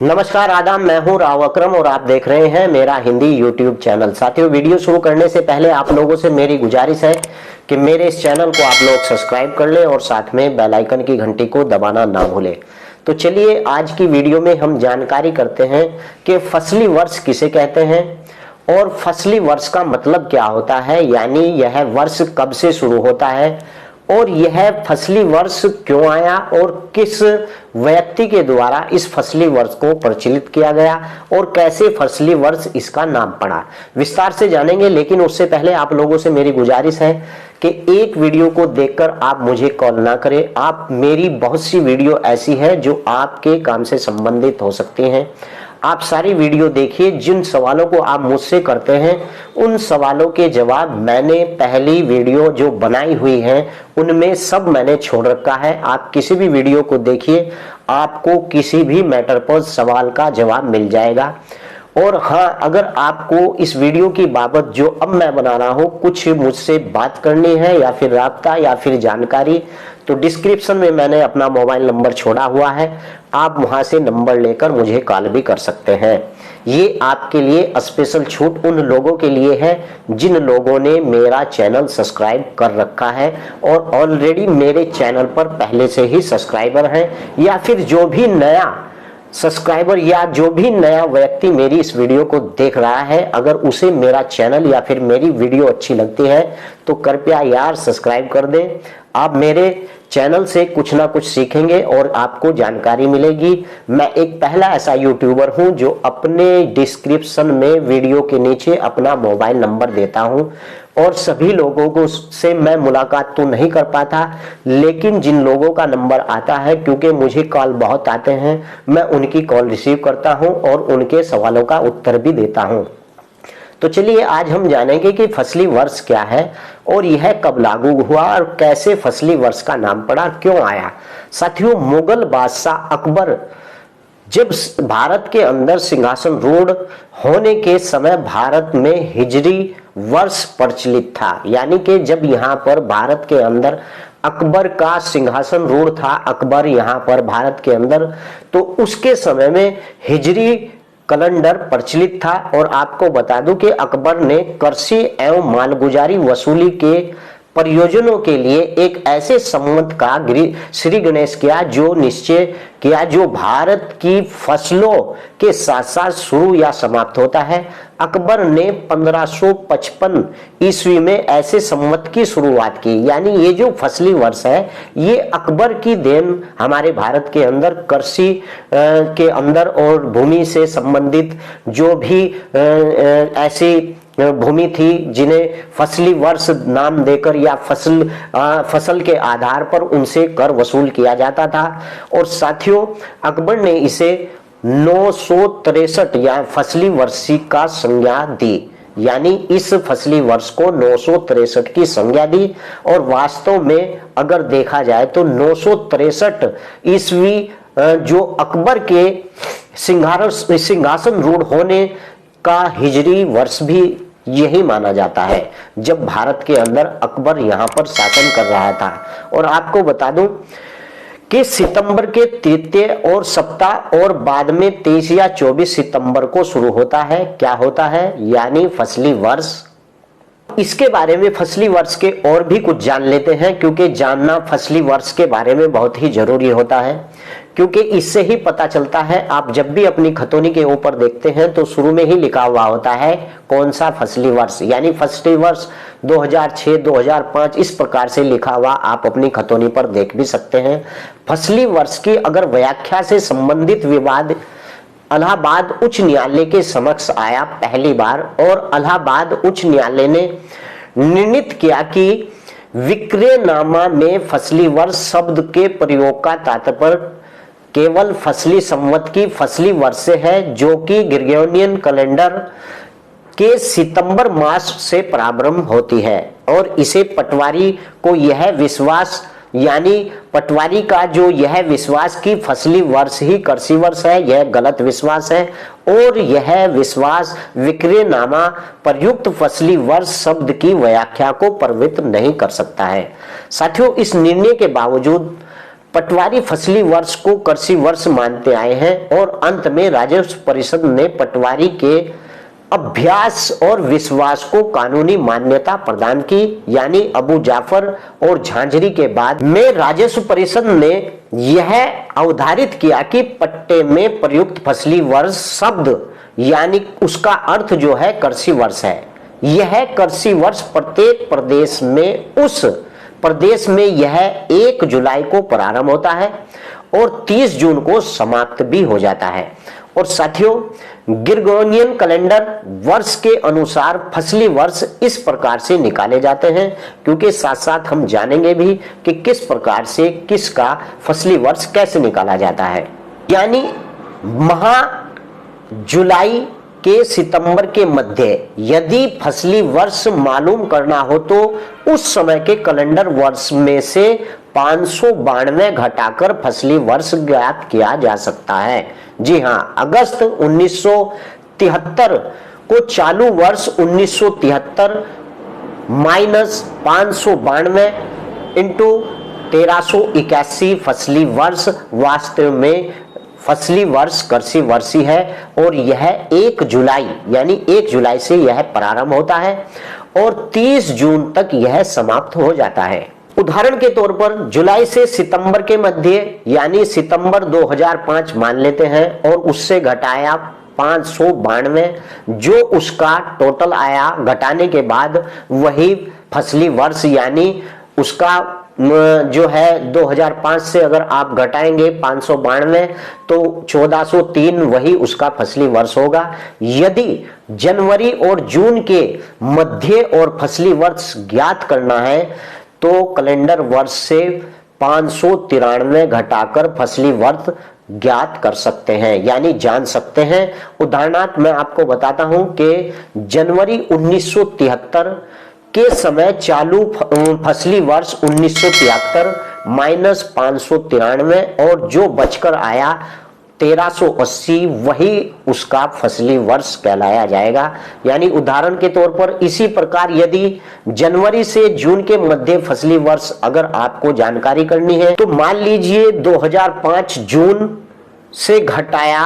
नमस्कार आदाब, मैं हूं राव अकरम और आप देख रहे हैं मेरा हिंदी यूट्यूब चैनल। साथियों, वीडियो शुरू करने से पहले आप लोगों से मेरी गुजारिश है कि मेरे इस चैनल को आप लोग सब्सक्राइब कर लें और साथ में बेल आइकन की घंटी को दबाना ना भूलें। तो चलिए आज की वीडियो में हम जानकारी करते हैं कि फसली वर्ष किसे कहते हैं और फसली वर्ष का मतलब क्या होता है, यानी यह वर्ष कब से शुरू होता है और यह फसली वर्ष क्यों आया और किस व्यक्ति के द्वारा इस फसली वर्ष को प्रचलित किया गया और कैसे फसली वर्ष इसका नाम पड़ा, विस्तार से जानेंगे। लेकिन उससे पहले आप लोगों से मेरी गुजारिश है कि एक वीडियो को देखकर आप मुझे कॉल ना करें। आप मेरी बहुत सी वीडियो ऐसी है जो आपके काम से संबंधित हो सकती हैं। आप सारी वीडियो देखिए। जिन सवालों को आप मुझसे करते हैं उन सवालों के जवाब मैंने पहली वीडियो जो बनाई हुई है उनमें सब मैंने छोड़ रखा है। आप किसी भी वीडियो को देखिए, आपको किसी भी मैटर पर सवाल का जवाब मिल जाएगा। और हाँ, अगर आपको इस वीडियो की बाबत जो अब मैं बना रहा हूँ कुछ मुझसे बात करनी है या फिर राब्ता या फिर जानकारी, तो डिस्क्रिप्शन में मैंने अपना मोबाइल नंबर छोड़ा हुआ है। आप वहां से नंबर लेकर मुझे कॉल भी कर सकते हैं। ये आपके लिए स्पेशल छूट उन लोगों के लिए है जिन लोगों ने मेरा चैनल सब्सक्राइब कर रखा है और ऑलरेडी मेरे चैनल पर पहले से ही सब्सक्राइबर हैं, या फिर जो भी नया सब्सक्राइबर या जो भी नया व्यक्ति मेरी इस वीडियो को देख रहा है, अगर उसे मेरा चैनल या फिर मेरी वीडियो अच्छी लगती है तो कृपया यार सब्सक्राइब कर दें। आप मेरे चैनल से कुछ ना कुछ सीखेंगे और आपको जानकारी मिलेगी। मैं एक पहला ऐसा यूट्यूबर हूं जो अपने डिस्क्रिप्शन में वीडियो के नीचे अपना मोबाइल नंबर देता हूं और सभी लोगों को से मैं मुलाकात तो नहीं कर पाता, लेकिन जिन लोगों का नंबर आता है, क्योंकि मुझे कॉल बहुत आते हैं, मैं उनकी कॉल रिसीव करता हूं और उनके सवालों का उत्तर भी देता हूं। तो चलिए आज हम जानेंगे कि फसली वर्ष क्या है और यह कब लागू हुआ और कैसे फसली वर्ष का नाम पड़ा, क्यों आया। साथियों, मुगल बादशाह अकबर जब भारत के अंदर सिंहासन रूढ़ होने के समय भारत में हिजरी वर्ष प्रचलित था, यानी कि जब यहाँ पर भारत के अंदर अकबर का सिंहासन रूढ़ था, अकबर यहाँ पर भारत के अंदर, तो उसके समय में हिजरी कैलेंडर प्रचलित था। और आपको बता दूं कि अकबर ने कृषि एवं मालगुजारी वसूली के प्रयोजनों के लिए एक ऐसे संवत का श्री गणेश किया जो निश्चय किया जो भारत की फसलों के साथ साथ शुरू या समाप्त होता है। अकबर ने 1555 ईस्वी में ऐसे संवत की शुरुआत की, यानी ये जो फसली वर्ष है ये अकबर की देन हमारे भारत के अंदर कृषि के अंदर और भूमि से संबंधित जो भी ऐसी भूमि थी जिन्हें फसली वर्ष नाम देकर या फसल के आधार पर उनसे कर वसूल किया जाता था। और साथियों, अकबर ने इसे 963 या फसली वर्षी का संज्ञा दी, यानी इस फसली वर्ष को 963 की संज्ञा दी। और वास्तव में अगर देखा जाए तो 963 ईस्वी जो अकबर के सिंहासन रूढ़ होने का हिजरी वर्ष भी यही माना जाता है जब भारत के अंदर अकबर यहाँ पर शासन कर रहा था। और आपको बता दूं कि सितंबर के तृतीय और सप्ताह और बाद में 23 या 24 सितंबर को शुरू होता है। क्या होता है? यानी फसली वर्ष। इसके बारे में फसली वर्ष के और भी कुछ जान लेते हैं, क्योंकि जानना फसली वर्ष के बारे में बहुत ही जरूरी होता है, क्योंकि इससे ही पता चलता है। आप जब भी अपनी खतौनी के ऊपर देखते हैं तो शुरू में ही लिखा हुआ होता है कौन सा फसली वर्ष, यानी फसली वर्ष 2006, 2005 इस प्रकार से लिखा हुआ आप अपनी खतौनी पर देख भी सकते हैं। फसली वर्ष की अगर व्याख्या से संबंधित विवाद इलाहाबाद उच्च न्यायालय के समक्ष आया पहली बार, और इलाहाबाद उच्च न्यायालय ने निर्णित किया कि विक्रयनामा में फसली वर्ष शब्द के प्रयोग का तात्पर्य केवल फसली संवत की फसली वर्ष से है, जो कि ग्रेगोरियन कैलेंडर के सितंबर मास से प्रारंभ होती है। और इसे पटवारी को यह विश्वास, यानी पटवारी का जो यह विश्वास की फसली वर्ष ही कृषि वर्ष है, यह गलत विश्वास है और यह विश्वास विक्रयनामा प्रयुक्त फसली वर्ष शब्द की व्याख्या को प्रभावित नहीं कर सकता है। साथियों, इस निर्णय के बावजूद पटवारी फसली वर्ष को कृषि वर्ष मानते आए हैं और अंत में राजस्व परिषद ने पटवारी के अभ्यास और विश्वास को कानूनी मान्यता प्रदान की। यानी अबू जाफर और झांझरी के बाद में राजस्व परिषद ने यह अवधारित किया कि पट्टे में प्रयुक्त फसली वर्ष शब्द यानी उसका अर्थ जो है कृषि वर्ष है। यह कृषि वर्ष प्रत्येक प्रदेश में उस प्रदेश में यह 1 जुलाई को प्रारंभ होता है और 30 जून को समाप्त भी हो जाता है। और साथियों, ग्रेगोरियन कैलेंडर वर्ष के अनुसार फसली वर्ष इस प्रकार से निकाले जाते हैं, क्योंकि साथ साथ हम जानेंगे भी कि किस प्रकार से किसका फसली वर्ष कैसे निकाला जाता है। यानी माह जुलाई के सितंबर के मध्य यदि फसली वर्ष मालूम करना हो तो उस समय के कैलेंडर वर्ष में से 592 घटाकर फसली वर्ष ज्ञात किया जा सकता है। जी हाँ, अगस्त 1973 को चालू वर्ष 1973 माइनस 592 इंटू 1381 फसली वर्ष वास्तव में फसली वर्ष कृषि वर्ष ही है और यह 1 जुलाई यानी 1 जुलाई से यह प्रारंभ होता है और 30 जून तक यह समाप्त हो जाता है। उदाहरण के तौर पर जुलाई से सितंबर के मध्य यानी सितंबर 2005 मान लेते हैं और उससे घटाया 592 जो उसका टोटल आया, घटाने के बाद वही फसली वर्ष यानी उसका जो है 2005 से अगर आप घटाएंगे 592 तो 1403 वही उसका फसली वर्ष होगा। यदि जनवरी और जून के मध्य और फसली वर्ष ज्ञात करना है तो कैलेंडर वर्ष से 593 घटाकर फसली वर्ष ज्ञात कर सकते हैं यानी जान सकते हैं। उदाहरणार्थ मैं आपको बताता हूं कि जनवरी 1973 के समय चालू फसली वर्ष 1973 माइनस 593 और जो बचकर आया 1380 वही उसका फसली वर्ष कहलाया जाएगा। यानी उदाहरण के तौर पर इसी प्रकार यदि जनवरी से जून के मध्य फसली वर्ष अगर आपको जानकारी करनी है तो मान लीजिए 2005 जून से घटाया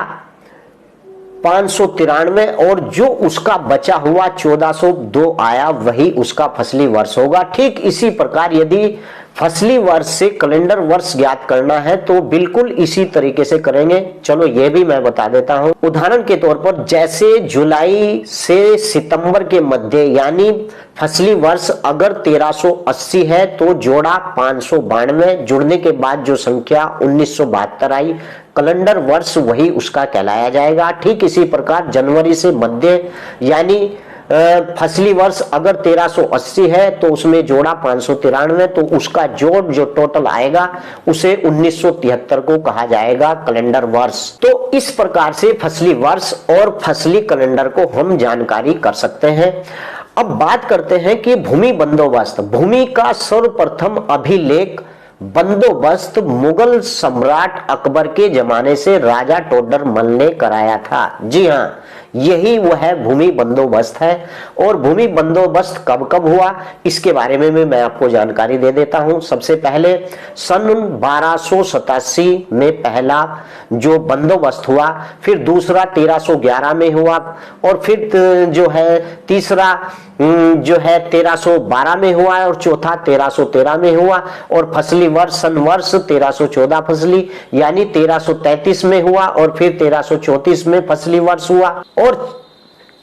593 और जो उसका बचा हुआ 1402 आया वही उसका फसली वर्ष होगा। ठीक इसी प्रकार यदि फसली वर्ष से कैलेंडर वर्ष ज्ञात करना है तो बिल्कुल इसी तरीके से करेंगे। चलो ये भी मैं बता देता हूं। उदाहरण के तौर पर जैसे जुलाई से सितंबर के मध्य यानी फसली वर्ष अगर 1380 है तो जोड़ा 592 जुड़ने के बाद जो संख्या 1972 आई कैलेंडर वर्ष वही उसका कहलाया जाएगा। ठीक इसी प्रकार जनवरी से मध्य यानी फसली वर्ष अगर 1380 है तो उसमें जोड़ा 593 तो उसका जोड़ जो टोटल आएगा उसे 1973 को कहा जाएगा कैलेंडर वर्ष। तो इस प्रकार से फसली वर्ष और फसली कैलेंडर को हम जानकारी कर सकते हैं। अब बात करते हैं कि भूमि बंदोबस्त। भूमि का सर्वप्रथम अभिलेख बंदोबस्त मुगल सम्राट अकबर के जमाने से राजा टोडरमल ने कराया था। जी हाँ, यही वह भूमि बंदोबस्त है। और भूमि बंदोबस्त कब कब हुआ इसके बारे में मैं आपको जानकारी दे देता हूं। सबसे पहले सन 1287 में पहला जो बंदोबस्त हुआ, फिर दूसरा 1311 में हुआ और फिर जो है तीसरा जो है 1312 में हुआ और चौथा 1313 में हुआ और फसली वर्ष सन वर्ष 1314 फसली यानी 1333 में हुआ और फिर 1334 में फसली वर्ष हुआ और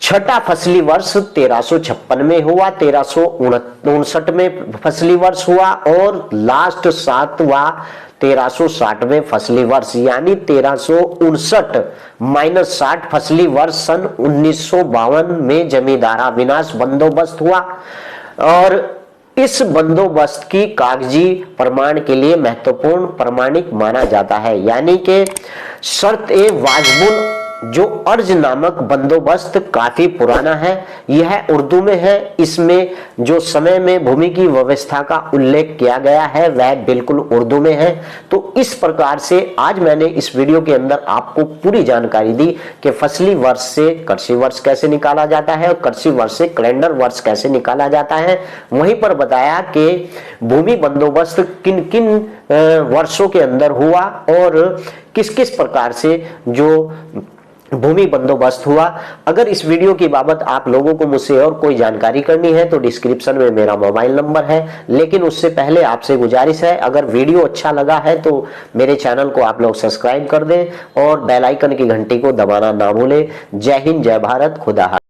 छठा फसली वर्ष 1356 में हुआ, 1359 में फसली वर्ष हुआ और लास्ट सातवां 1360 में फसली वर्ष यानी 1359 माइनस 60 फसली वर्ष सन 1952 में जमींदारा विनाश बंदोबस्त हुआ। और इस बंदोबस्त की कागजी प्रमाण के लिए महत्वपूर्ण प्रमाणिक माना जाता है। यानी कि शर्त ए वाजबुल जो अर्ज नामक बंदोबस्त काफी पुराना है, यह उर्दू में है। इसमें जो समय में भूमि की व्यवस्था का उल्लेख किया गया है वह बिल्कुल उर्दू में है। तो इस प्रकार से आज मैंने इस वीडियो के अंदर आपको पूरी जानकारी दी कि फसली वर्ष से कृषि वर्ष कैसे निकाला जाता है और कृषि वर्ष से कैलेंडर वर्ष कैसे निकाला जाता है। वहीं पर बताया कि भूमि बंदोबस्त किन किन वर्षों के अंदर हुआ और किस किस प्रकार से जो भूमि बंदोबस्त हुआ। अगर इस वीडियो की बाबत आप लोगों को मुझसे और कोई जानकारी करनी है तो डिस्क्रिप्शन में मेरा मोबाइल नंबर है। लेकिन उससे पहले आपसे गुजारिश है, अगर वीडियो अच्छा लगा है तो मेरे चैनल को आप लोग सब्सक्राइब कर दें और बेल आइकन की घंटी को दबाना ना भूलें। जय हिंद, जय भारत, खुदा हाफिज़।